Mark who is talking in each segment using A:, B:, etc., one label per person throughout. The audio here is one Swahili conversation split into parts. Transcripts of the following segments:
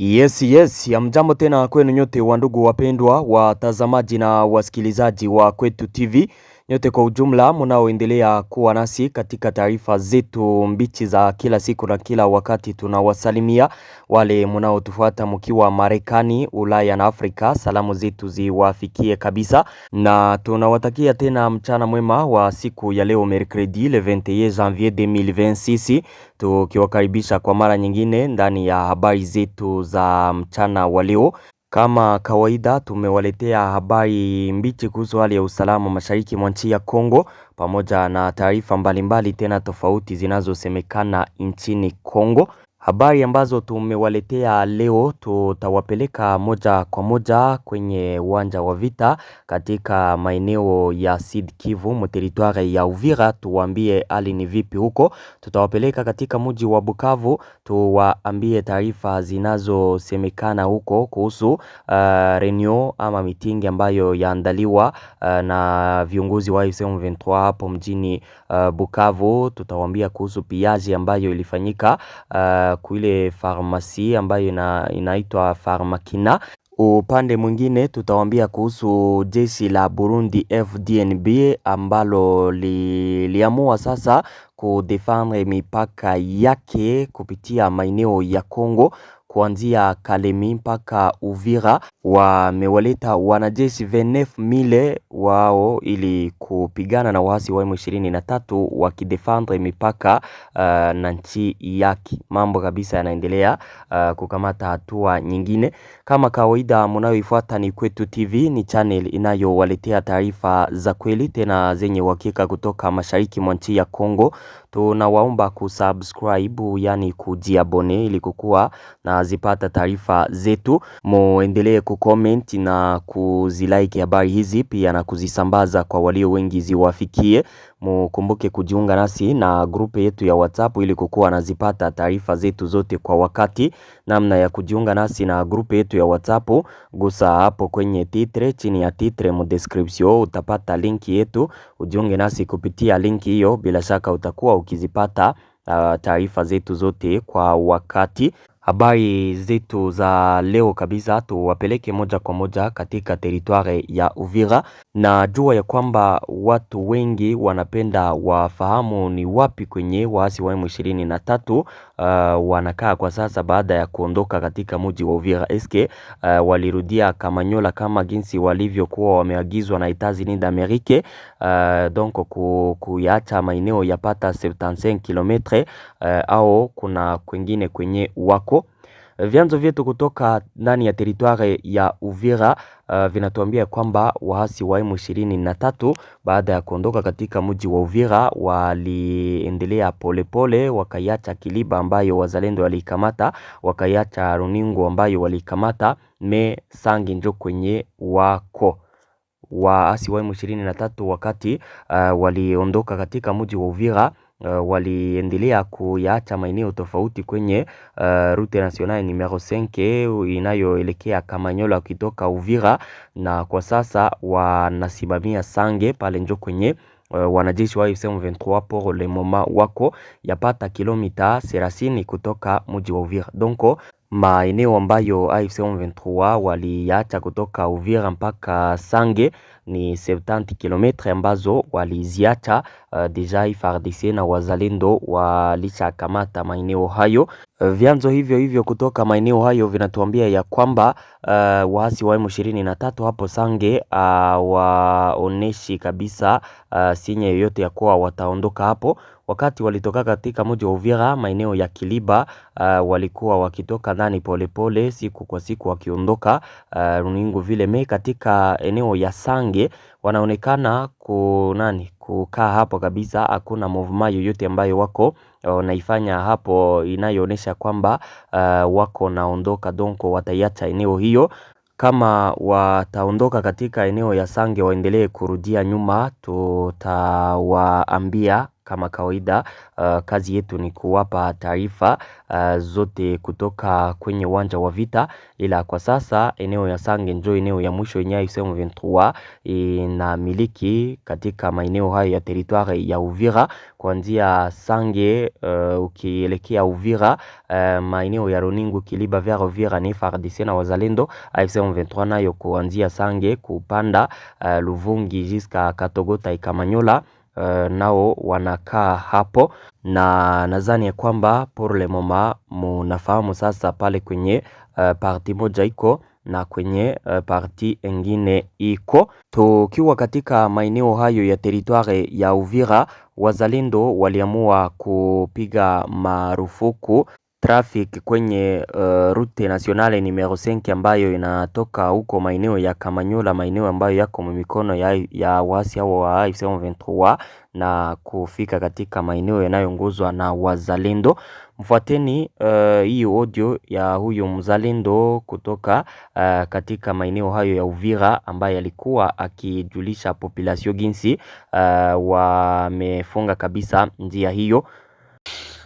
A: Yes, hamjambo tena kwenu nyote wandugu wapendwa, watazamaji na wasikilizaji wa Kwetu TV. Nyote kwa ujumla mnaoendelea kuwa nasi katika taarifa zetu mbichi za kila siku na kila wakati, tunawasalimia. Wale mnaotufuata mkiwa Marekani, Ulaya na Afrika, salamu zetu ziwafikie kabisa. Na tunawatakia tena mchana mwema wa siku ya leo mercredi le 21 janvier 2026. Tukiwakaribisha kwa mara nyingine ndani ya habari zetu za mchana wa leo. Kama kawaida tumewaletea habari mbichi kuhusu hali ya usalama mashariki mwa nchi ya Kongo, pamoja na taarifa mbalimbali tena tofauti zinazosemekana nchini Kongo. Habari ambazo tumewaletea leo tutawapeleka moja kwa moja kwenye uwanja wa vita katika maeneo ya Sud Kivu mteritware ya Uvira. Tuwaambie hali ni vipi huko. Tutawapeleka katika mji wa Bukavu, tuwaambie taarifa zinazosemekana huko kuhusu reunion ama mitingi ambayo yaandaliwa na viongozi wa M23 hapo mjini Bukavu. Tutawaambia kuhusu piaji ambayo ilifanyika kuile farmasi ambayo inaitwa Pharmakina. Upande mwingine tutawaambia kuhusu jeshi la Burundi FDNB ambalo liamua sasa kudefendre mipaka yake kupitia maeneo ya Kongo kuanzia Kalemi mpaka Uvira. Wamewaleta wanajeshi 29,000 wao ili kupigana na waasi wa M23 wakidefendre mipaka na nchi yake. Mambo kabisa yanaendelea kukamata hatua nyingine. Kama kawaida mnayoifuata ni Kwetu TV, ni channel inayowaletea taarifa za kweli tena zenye uhakika kutoka mashariki mwa nchi ya Kongo. Tunawaomba kusubscribe, yani kujiabone ili kukuwa na zipata taarifa zetu. Muendelee kucomment na kuzilike habari hizi pia na kuzisambaza kwa walio wengi ziwafikie. Mukumbuke kujiunga nasi na grupe yetu ya WhatsApp ili kukuwa na zipata taarifa zetu zote kwa wakati. Namna ya kujiunga nasi na grupe yetu ya WhatsApp, gusa hapo kwenye titre, chini ya titre mu description utapata linki yetu. Ujiunge nasi kupitia linki hiyo, bila shaka utakuwa ukizipata taarifa zetu zote kwa wakati. Habari zetu za leo kabisa tuwapeleke moja kwa moja katika teritware ya Uvira. Na jua ya kwamba watu wengi wanapenda wafahamu ni wapi kwenye waasi wa M23 wanakaa kwa sasa baada ya kuondoka katika mji wa Uvira. Eske walirudia Kamanyola kama jinsi walivyokuwa wameagizwa na Etats-Unis d'Amerique, donc kuyacha maeneo yapata 75 km au kuna kwingine kwenye wako. Vyanzo vyetu kutoka ndani ya teritware ya Uvira vinatuambia kwamba waasi wa M23 baada ya kuondoka katika mji wa Uvira waliendelea polepole, wakayacha Kiliba ambayo wazalendo walikamata, wakayacha Runingo ambayo walikamata, Sange njo kwenye wako. Waasi wa M23 wakati waliondoka katika mji wa Uvira waliendelea kuyaacha maeneo tofauti kwenye route nationale numero 5 inayoelekea Kamanyola ukitoka Uvira, na kwa sasa wanasimamia Sange pale njo kwenye wanajeshi wa M23 pour le moment wako yapata kilomita 30 kutoka mji wa Uvira. Donc maeneo ambayo AFC M23 waliacha kutoka Uvira mpaka Sange ni 70 km ambazo waliziacha deja FARDC na wazalendo walisha kamata maeneo hayo. Vyanzo hivyo kutoka maeneo hayo vinatuambia ya kwamba waasi wa M23 hapo Sange waoneshi kabisa sinye yoyote ya kuwa wataondoka hapo. Wakati walitoka katika mji wa Uvira maeneo ya Kiliba, walikuwa wakitoka ndani polepole siku kwa siku wakiondoka Runingo vile katika eneo ya Sange wanaonekana kukaa hapo kabisa. Hakuna movement yoyote ambayo wako naifanya hapo inayoonyesha kwamba wako naondoka, donc wataiacha eneo hiyo. Kama wataondoka katika eneo ya Sange waendelee kurudia nyuma, tutawaambia kama kawaida kazi yetu ni kuwapa taarifa zote kutoka kwenye uwanja wa vita, ila kwa sasa eneo ya Sange ndio eneo ya mwisho yenye AFC M23 inamiliki katika maeneo hayo ya territoire ya Uvira, kuanzia Sange ukielekea Uvira, maeneo ya Runingu, Kiliba, vers Uvira ni FARDC na wazalendo. AFC M23 nayo kuanzia Sange kupanda Luvungi jiska Katogota Ikamanyola, nao wanakaa hapo, na nadhani ya kwamba pour le moment munafahamu sasa pale kwenye parti moja iko na kwenye parti engine iko. Tukiwa katika maeneo hayo ya territoire ya Uvira, wazalendo waliamua kupiga marufuku traffic kwenye route nationale numero 5 ambayo inatoka huko maeneo ya Kamanyola, maeneo ambayo yako mikono ya waasi hao wa AFC M23 na kufika katika maeneo yanayoongozwa na wazalendo. Mfuateni hii audio ya huyo mzalendo kutoka katika maeneo hayo ya Uvira, ambaye alikuwa akijulisha population jinsi wamefunga kabisa njia hiyo.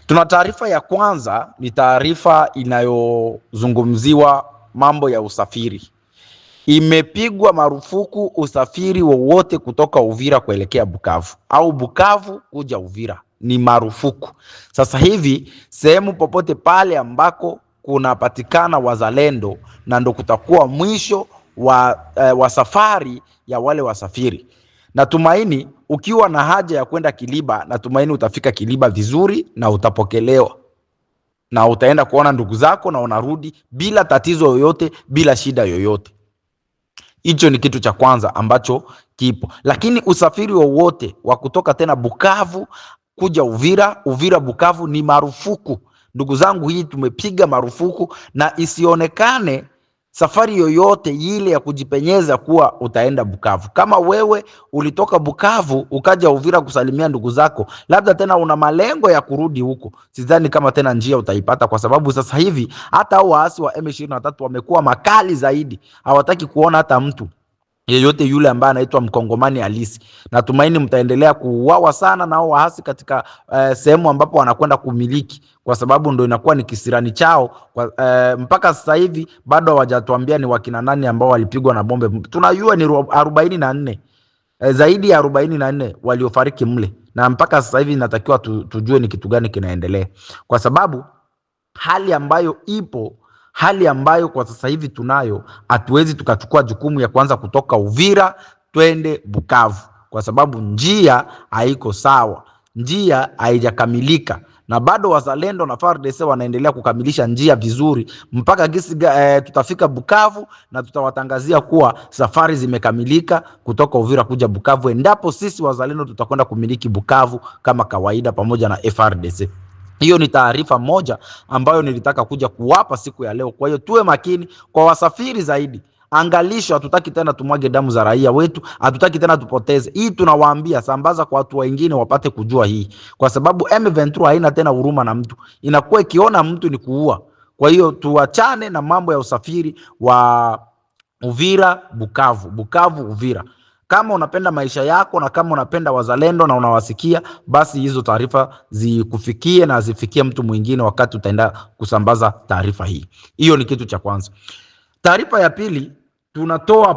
B: Tuna taarifa ya kwanza, ni taarifa inayozungumziwa mambo ya usafiri. Imepigwa marufuku usafiri wowote kutoka Uvira kuelekea Bukavu au Bukavu kuja Uvira, ni marufuku. Sasa hivi sehemu popote pale ambako kunapatikana wazalendo, na ndo kutakuwa mwisho wa safari ya wale wasafiri. Natumaini ukiwa na haja ya kwenda Kiliba, natumaini utafika Kiliba vizuri na utapokelewa na utaenda kuona ndugu zako na unarudi bila tatizo yoyote, bila shida yoyote. Hicho ni kitu cha kwanza ambacho kipo. Lakini usafiri wowote wa kutoka tena Bukavu kuja Uvira, Uvira Bukavu ni marufuku. Ndugu zangu, hii tumepiga marufuku, na isionekane safari yoyote ile ya kujipenyeza kuwa utaenda Bukavu. Kama wewe ulitoka Bukavu ukaja Uvira kusalimia ndugu zako, labda tena una malengo ya kurudi huko, sidhani kama tena njia utaipata, kwa sababu sasa hivi hata waasi wa M23 wamekuwa makali zaidi. Hawataki kuona hata mtu yeyote yule ambaye anaitwa mkongomani halisi. Natumaini mtaendelea kuuawa sana na waasi katika sehemu ambapo wanakwenda kumiliki, kwa sababu ndio inakuwa ni kisirani chao. Mpaka sasa hivi bado hawajatuambia ni wakina nani ambao walipigwa na bombe. Tunajua ni 44, zaidi ya 44 waliofariki mle, na mpaka sasa hivi inatakiwa tujue ni kitu gani kinaendelea, kwa sababu hali ambayo ipo, hali ambayo kwa sasa hivi tunayo, hatuwezi tukachukua jukumu ya kwanza kutoka Uvira twende Bukavu, kwa sababu njia haiko sawa, njia haijakamilika, na bado wazalendo na FARDC wanaendelea kukamilisha njia vizuri mpaka tutafika Bukavu, na tutawatangazia kuwa safari zimekamilika kutoka Uvira kuja Bukavu, endapo sisi wazalendo tutakwenda kumiliki Bukavu kama kawaida pamoja na FARDC. Hiyo ni taarifa moja ambayo nilitaka kuja kuwapa siku ya leo. Kwa hiyo tuwe makini kwa wasafiri zaidi. Angalisho, hatutaki tena tumwage damu za raia wetu, hatutaki tena tupoteze. Hii tunawaambia, sambaza kwa watu wengine wapate kujua hii, kwa sababu M23 haina tena huruma na mtu, inakuwa ikiona mtu ni kuua. Kwa hiyo tuachane na mambo ya usafiri wa Uvira Bukavu, Bukavu Uvira. Kama unapenda maisha yako na kama unapenda wazalendo na unawasikia, basi hizo taarifa zikufikie na zifikie mtu mwingine wakati utaenda kusambaza taarifa hii. Hiyo ni kitu cha kwanza. Taarifa ya pili, tunatoa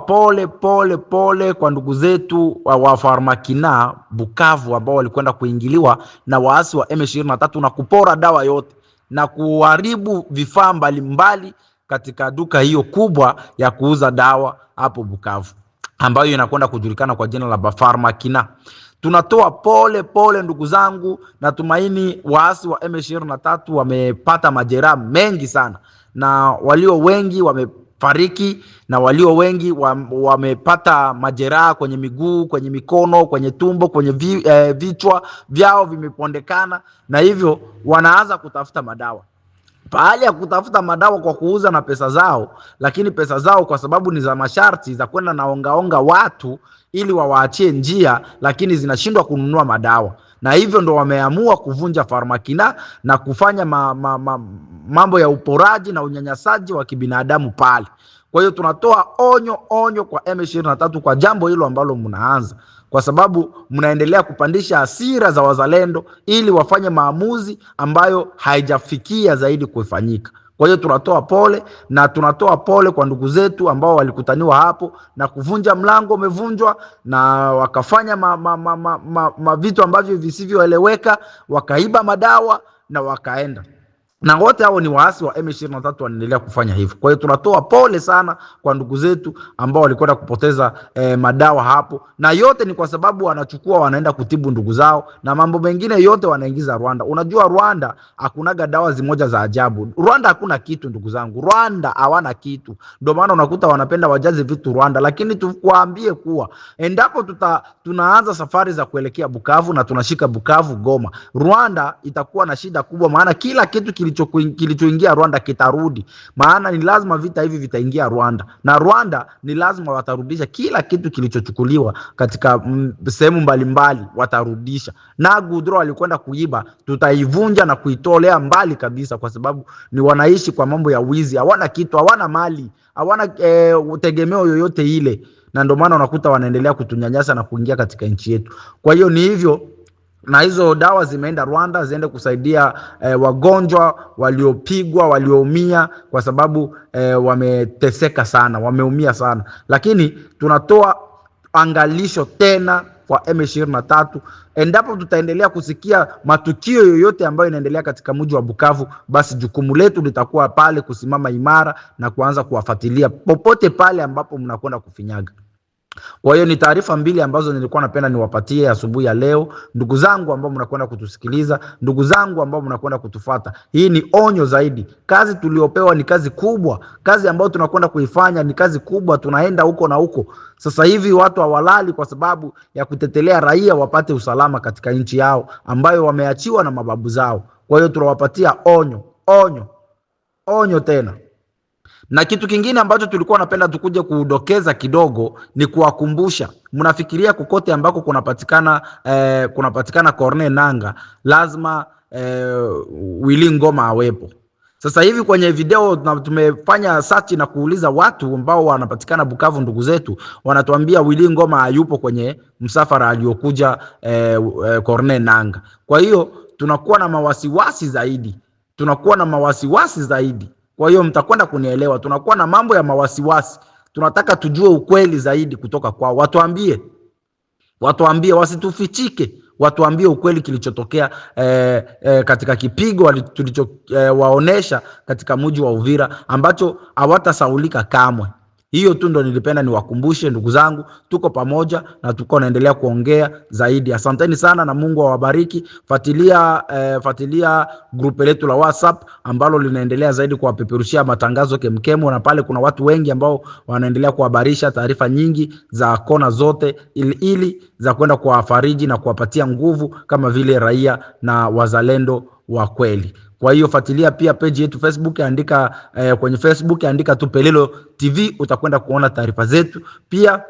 B: pole kwa ndugu zetu wa Farmakina Bukavu ambao walikwenda kuingiliwa na waasi wa M23 na kupora dawa yote na kuharibu vifaa mbalimbali katika duka hiyo kubwa ya kuuza dawa hapo Bukavu, ambayo inakwenda kujulikana kwa jina la Farmakina. Tunatoa pole ndugu zangu, na tumaini waasi wa M23 wamepata majeraha mengi sana, na walio wengi wamefariki, na walio wengi wamepata majeraha kwenye miguu, kwenye mikono, kwenye tumbo, kwenye vichwa vyao vimepondekana, na hivyo wanaanza kutafuta madawa. Pahali ya kutafuta madawa kwa kuuza na pesa zao, lakini pesa zao kwa sababu ni za masharti za kwenda na onga watu ili wawaachie njia, lakini zinashindwa kununua madawa. na hivyo ndo wameamua kuvunja Farmakina na kufanya mambo ya uporaji na unyanyasaji wa kibinadamu pale. Kwa hiyo tunatoa onyo kwa M23 kwa jambo hilo ambalo mnaanza, kwa sababu mnaendelea kupandisha hasira za wazalendo ili wafanye maamuzi ambayo haijafikia zaidi kufanyika. Kwa hiyo tunatoa pole, na tunatoa pole kwa ndugu zetu ambao walikutaniwa hapo na kuvunja mlango umevunjwa na wakafanya vitu ambavyo visivyoeleweka, wakaiba madawa na wakaenda. Na wote hao ni waasi wa M23 wanaendelea kufanya hivyo. Kwa hiyo tunatoa pole sana kwa ndugu zetu ambao walikwenda kupoteza madawa hapo, na yote ni kwa sababu wanachukua wanaenda kutibu ndugu zao, na mambo mengine yote wanaingiza Rwanda. Unajua Rwanda hakunaga dawa zimoja za ajabu. Rwanda hakuna kitu ndugu zangu. Rwanda hawana kitu. Ndio maana unakuta wanapenda wajaze vitu Rwanda, lakini tukuambie kuwa endapo tunaanza safari za kuelekea Bukavu na tunashika Bukavu, Goma, Rwanda itakuwa na shida kubwa, maana kila kitu kilichoingia Rwanda kitarudi. Maana ni lazima vita hivi vitaingia Rwanda, na Rwanda ni lazima watarudisha kila kitu kilichochukuliwa katika sehemu mbalimbali, watarudisha. Na Gudro alikwenda kuiba, tutaivunja na kuitolea mbali kabisa, kwa sababu ni wanaishi kwa mambo ya wizi, hawana kitu, hawana mali, hawana tegemeo yoyote ile, na ndio maana unakuta wanaendelea kutunyanyasa na kuingia katika nchi yetu. Kwa hiyo ni hivyo, na hizo dawa zimeenda Rwanda ziende kusaidia wagonjwa waliopigwa, walioumia, kwa sababu wameteseka sana, wameumia sana. Lakini tunatoa angalisho tena kwa M23, endapo tutaendelea kusikia matukio yoyote ambayo inaendelea katika mji wa Bukavu, basi jukumu letu litakuwa pale kusimama imara na kuanza kuwafuatilia popote pale ambapo mnakwenda kufinyaga. Kwa hiyo ni taarifa mbili ambazo nilikuwa napenda niwapatie asubuhi ya leo, ndugu zangu ambao mnakwenda kutusikiliza, ndugu zangu ambao mnakwenda kutufuata. Hii ni onyo zaidi. Kazi tuliopewa ni kazi kubwa, kazi ambayo tunakwenda kuifanya ni kazi kubwa, tunaenda huko na huko. Sasa hivi watu hawalali kwa sababu ya kutetelea raia wapate usalama katika nchi yao ambayo wameachiwa na mababu zao. Kwa hiyo tunawapatia onyo tena. Na kitu kingine ambacho tulikuwa napenda tukuje kudokeza kidogo ni kuwakumbusha, mnafikiria kokote ambako kunapatikana Corneille Nangaa lazima Willy Ngoma awepo. Sasa hivi kwenye video tumefanya search na kuuliza watu ambao wanapatikana Bukavu, ndugu zetu, wanatuambia Willy Ngoma hayupo kwenye msafara aliokuja Corneille Nangaa. Kwa hiyo tunakuwa na mawasiwasi zaidi. Kwa hiyo mtakwenda kunielewa, tunakuwa na mambo ya mawasiwasi. Tunataka tujue ukweli zaidi kutoka kwao. Watuambie, wasitufichike. Watuambie ukweli kilichotokea katika kipigo tulichowaonesha katika mji wa Uvira ambacho hawatasaulika kamwe. Hiyo tu ndo nilipenda niwakumbushe ndugu zangu, tuko pamoja na tuko naendelea kuongea zaidi. Asanteni sana na Mungu awabariki. Fuatilia grupe letu la WhatsApp ambalo linaendelea zaidi kuwapeperushia matangazo kemkemo, na pale kuna watu wengi ambao wanaendelea kuhabarisha taarifa nyingi za kona zote ili za kwenda kuwafariji na kuwapatia nguvu kama vile raia na wazalendo wa kweli. Kwa hiyo fuatilia pia page yetu Facebook, andika kwenye Facebook andika tu Pelelo TV, utakwenda kuona taarifa zetu. Pia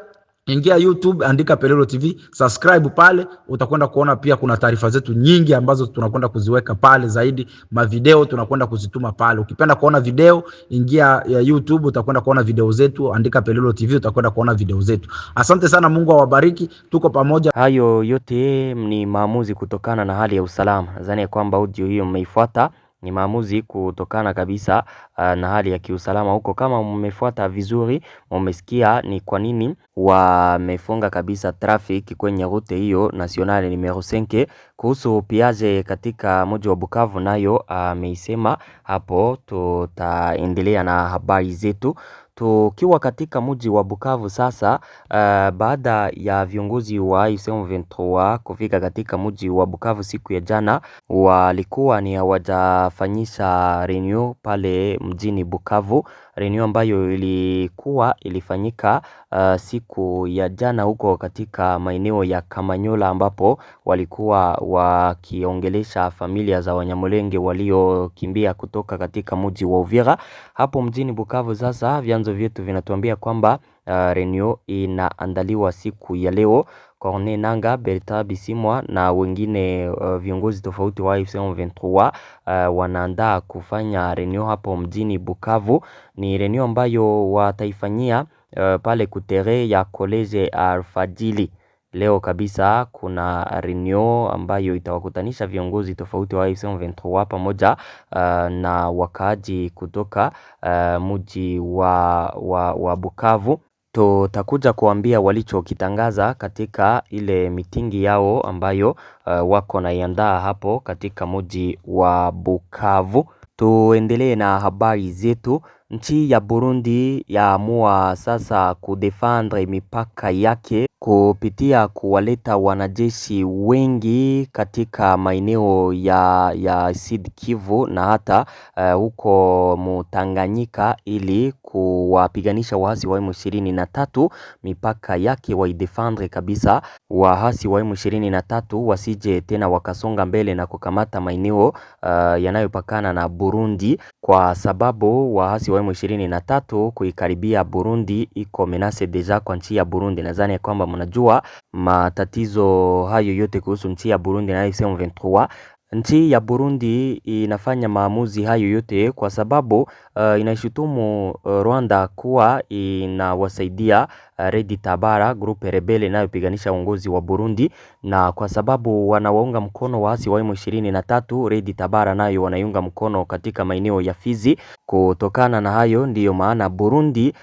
B: ingia YouTube, andika Pelelo TV, subscribe pale, utakwenda kuona pia kuna taarifa zetu nyingi ambazo tunakwenda kuziweka pale zaidi. Mavideo tunakwenda kuzituma pale. Ukipenda kuona video, ingia ya YouTube, utakwenda kuona video zetu, andika Pelelo TV, utakwenda kuona video zetu. Asante sana, Mungu awabariki, tuko pamoja.
A: Hayo yote ni maamuzi kutokana na hali ya usalama. Nadhani kwamba audio hiyo mmeifuata. Ni maamuzi kutokana kabisa na hali ya kiusalama huko. Kama mmefuata vizuri, mmesikia ni kwa nini wamefunga kabisa traffic kwenye route hiyo nationale numero 5. Kuhusu piaje katika mji wa Bukavu, nayo ameisema hapo. Tutaendelea na habari zetu tukiwa katika mji wa Bukavu sasa. Baada ya viongozi wa M23 kufika katika mji wa Bukavu siku ya jana, walikuwa ni hawajafanyisha reunion pale mjini Bukavu, reunion ambayo ilifanyika siku ya jana huko katika maeneo ya Kamanyola, ambapo walikuwa wakiongelesha familia za Wanyamulenge waliokimbia kutoka katika mji wa Uvira. Hapo mjini Bukavu sasa vyanzo vyetu vinatuambia kwamba reunion inaandaliwa siku ya leo. Corneille Nangaa, Bertrand Bisimwa na wengine viongozi tofauti wa AFC M23 wanaandaa kufanya reunion hapo mjini Bukavu. Ni reunion ambayo wataifanyia pale kutere ya College Alfadjili. Leo kabisa kuna reunion ambayo itawakutanisha viongozi tofauti wa AFC M23 pamoja na wakaaji kutoka mji wa Bukavu. Tutakuja kuambia walichokitangaza katika ile mitingi yao ambayo wako naiandaa hapo katika mji wa Bukavu. Tuendelee na habari zetu. Nchi ya Burundi yaamua sasa kudefendre mipaka yake kupitia kuwaleta wanajeshi wengi katika maeneo ya Sud Kivu na hata huko Mutanganyika ili kuwapiganisha waasi wa M23. Mipaka yake waidefendre kabisa, waasi wa M23 wasije tena wakasonga mbele na kukamata maeneo yanayopakana na Burundi, kwa sababu waasi wa M23 kuikaribia Burundi iko menace deja kwa nchi ya Burundi. Nadhani kwamba mnajua matatizo hayo yote kuhusu nchi ya Burundi na AFC M23. Nchi ya Burundi inafanya maamuzi hayo yote kwa sababu inaishutumu Rwanda kuwa inawasaidia Redi Tabara, grupe rebele inayopiganisha uongozi wa Burundi, na kwa sababu wanawaunga mkono waasi wa M23, Redi Tabara nayo wanaiunga mkono katika maeneo ya Fizi. Kutokana na hayo ndiyo maana Burundi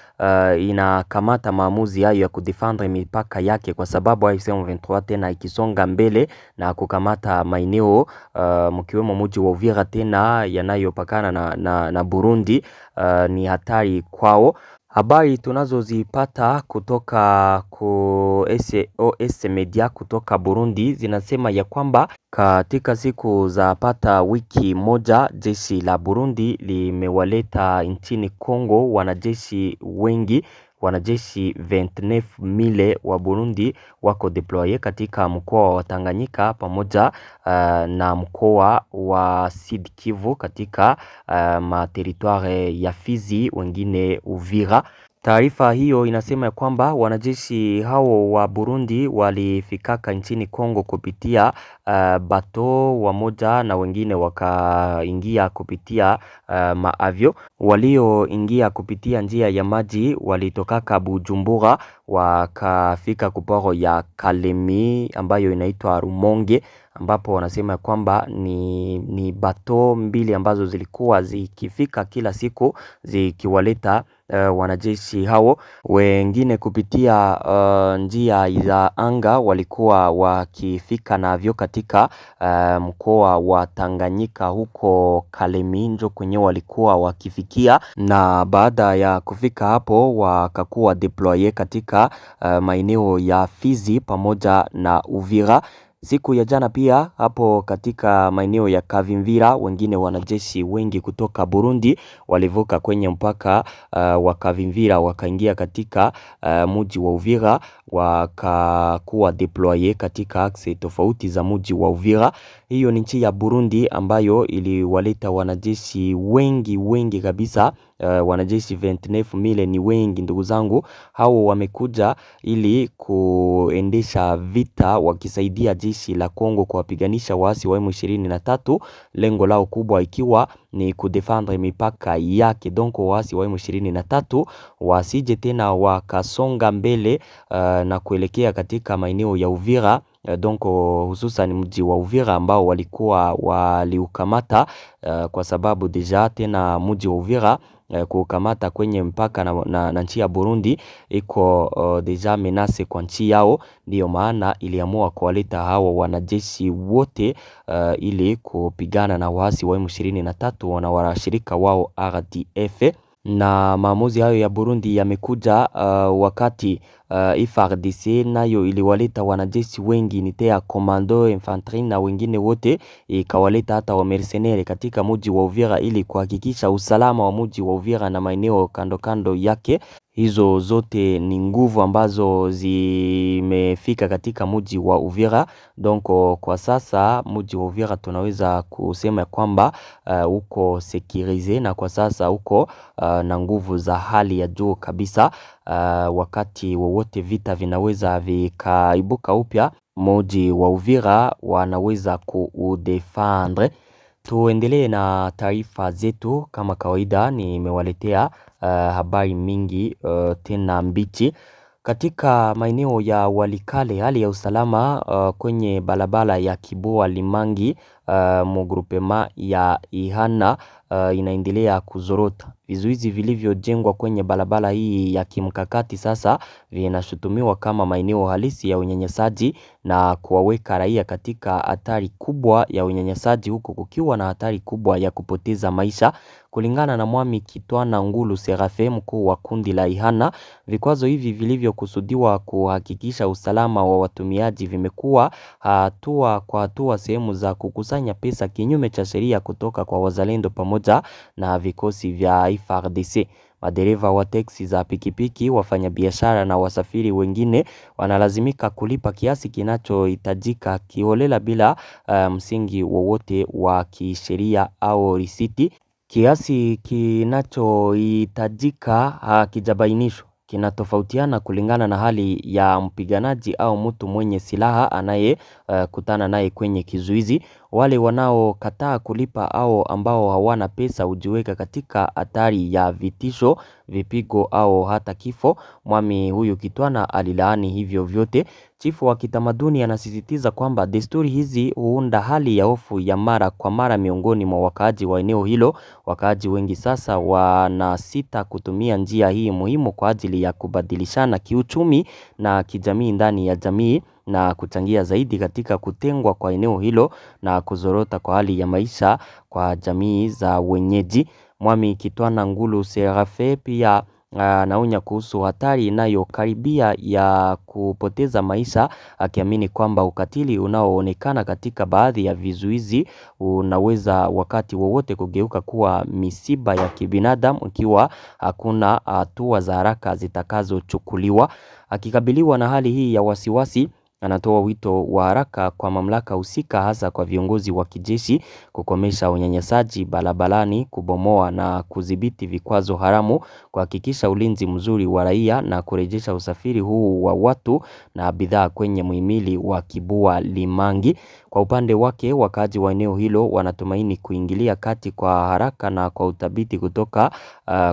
A: inakamata maamuzi hayo ya kudefendre mipaka yake, kwa sababu AFC M23 tena ikisonga mbele na kukamata maeneo mkiwemo mji wa Uvira tena yanayopakana na Burundi, ni hatari kwao. Habari tunazozipata kutoka SOS Media kutoka Burundi zinasema ya kwamba katika siku za pata wiki moja jeshi la Burundi limewaleta nchini Kongo wanajeshi wengi. Wanajeshi 29,000 wa Burundi wako deploye katika mkoa wa Tanganyika pamoja na mkoa wa Sud Kivu katika materitoire ya Fizi, wengine Uvira. Taarifa hiyo inasema kwamba wanajeshi hao wa Burundi walifikaka nchini Kongo kupitia bato wamoja na wengine wakaingia kupitia maavyo. Walioingia kupitia njia ya maji walitokaka Bujumbura wakafika kuporo ya Kalemi ambayo inaitwa Rumonge, ambapo wanasema kwamba ni bato mbili ambazo zilikuwa zikifika kila siku zikiwaleta wanajeshi hao. Wengine kupitia njia za anga walikuwa wakifika navyo katika mkoa wa Tanganyika huko Kalemi njo kwenye walikuwa wakifikia, na baada ya kufika hapo wakakuwa deploye katika maeneo ya Fizi pamoja na Uvira. Siku ya jana pia hapo katika maeneo ya Kavimvira, wengine wanajeshi wengi kutoka Burundi walivuka kwenye mpaka wa Kavimvira wakaingia katika mji wa Uvira, wakakuwa deploye katika axe tofauti za mji wa Uvira. Hiyo ni nchi ya Burundi ambayo iliwaleta wanajeshi wengi kabisa. Wanajeshi 29,000 ni wengi ndugu zangu. Hao wamekuja ili kuendesha vita wakisaidia jeshi la Kongo kuwapiganisha waasi wa M23, lengo lao kubwa ikiwa ni kudefendre mipaka yake. Donc waasi wa M23 wasije tena wakasonga mbele na kuelekea katika maeneo ya Uvira. Donc hususan mji wa Uvira ambao walikuwa waliukamata, kwa sababu deja tena mji wa Uvira kukamata kwenye mpaka na nchi ya Burundi iko deja menace kwa nchi yao. Ndiyo maana iliamua kuwaleta hawa wanajeshi wote ili kupigana na waasi wa M23 na washirika wao RDF. Na maamuzi hayo ya Burundi yamekuja wakati FARDC nayo iliwaleta wanajeshi wengi nitea commando infantry na wengine wote, ikawaleta hata wa mercenaires katika mji wa Uvira ili kuhakikisha usalama wa mji wa Uvira na maeneo kando yake. Hizo zote ni nguvu ambazo zimefika katika mji wa Uvira. Donc kwa sasa mji wa Uvira tunaweza kusema kwamba uko sekirize, na kwa sasa uko na nguvu za hali ya juu kabisa. Wakati wowote vita vinaweza vikaibuka upya, mji wa Uvira wanaweza kuudefendre. Tuendelee na taarifa zetu kama kawaida. Nimewaletea habari mingi tena mbichi. Katika maeneo ya Walikale, hali ya usalama kwenye barabara ya Kiboa Limangi mugrupema ya Ihana inaendelea kuzorota. Vizuizi vilivyojengwa kwenye barabara hii ya kimkakati sasa vinashutumiwa kama maeneo halisi ya unyanyasaji na kuwaweka raia katika hatari kubwa ya unyanyasaji, huku kukiwa na hatari kubwa ya kupoteza maisha. Kulingana na Mwami Kitwana Ngulu Serafe, mkuu wa kundi la Ihana, vikwazo hivi vilivyokusudiwa kuhakikisha usalama wa watumiaji vimekuwa hatua kwa hatua sehemu za kukusanya pesa kinyume cha sheria kutoka kwa wazalendo pamoja na vikosi vya FARDC. Madereva wa teksi za pikipiki, wafanyabiashara na wasafiri wengine wanalazimika kulipa kiasi kinachohitajika kiholela bila msingi wowote wa kisheria au risiti. Kiasi kinachohitajika hakijabainishwa, kinatofautiana kulingana na hali ya mpiganaji au mtu mwenye silaha anaye kutana naye kwenye kizuizi. Wale wanaokataa kulipa au ambao hawana pesa hujiweka katika hatari ya vitisho, vipigo au hata kifo. Mwami huyu Kitwana alilaani hivyo vyote. Chifu wa kitamaduni anasisitiza kwamba desturi hizi huunda hali ya hofu ya mara kwa mara miongoni mwa wakaaji wa eneo hilo. Wakaaji wengi sasa wanasita kutumia njia hii muhimu kwa ajili ya kubadilishana kiuchumi na kijamii ndani ya jamii, na kuchangia zaidi katika kutengwa kwa eneo hilo na kuzorota kwa hali ya maisha kwa jamii za wenyeji. Mwami Kitwana Ngulu Serafe pia anaonya kuhusu hatari inayokaribia ya kupoteza maisha, akiamini kwamba ukatili unaoonekana katika baadhi ya vizuizi unaweza wakati wowote kugeuka kuwa misiba ya kibinadamu ikiwa hakuna hatua za haraka zitakazochukuliwa. Akikabiliwa na hali hii ya wasiwasi, anatoa wito wa haraka kwa mamlaka husika, hasa kwa viongozi wa kijeshi, kukomesha unyanyasaji barabarani, kubomoa na kudhibiti vikwazo haramu, kuhakikisha ulinzi mzuri wa raia na kurejesha usafiri huu wa watu na bidhaa kwenye muhimili wa Kiboa Limangi. Kwa upande wake, wakaaji wa eneo hilo wanatumaini kuingilia kati kwa haraka na kwa uthabiti kutoka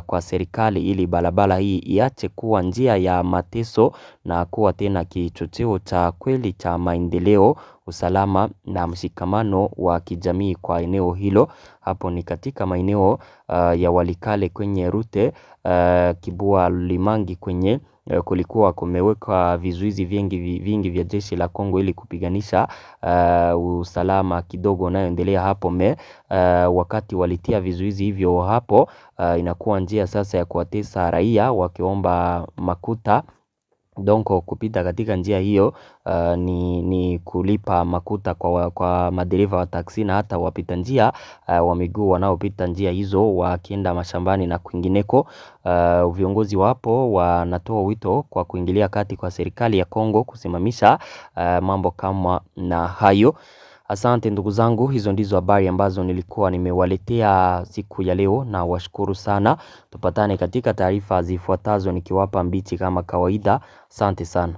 A: kwa serikali ili barabara hii iache kuwa njia ya mateso na kuwa tena kichocheo cha kweli cha maendeleo, usalama na mshikamano wa kijamii kwa eneo hilo. Hapo ni katika maeneo ya Walikale kwenye rute Kiboa Limangi kwenye kulikuwa kumewekwa vizuizi vingi vya jeshi la Kongo ili kupiganisha usalama kidogo unayoendelea hapo. Wakati walitia vizuizi hivyo hapo, inakuwa njia sasa ya kuwatesa raia wakiomba makuta. Donc kupita katika njia hiyo ni kulipa makuta kwa madereva wa taksi na hata wapita njia wa miguu wanaopita njia hizo wakienda mashambani na kwingineko. Viongozi wapo wanatoa wito kwa kuingilia kati kwa serikali ya Kongo kusimamisha mambo kama na hayo. Asante ndugu zangu, hizo ndizo habari ambazo nilikuwa nimewaletea siku ya leo, na washukuru sana. Tupatane katika taarifa zifuatazo nikiwapa mbichi kama kawaida. Asante sana.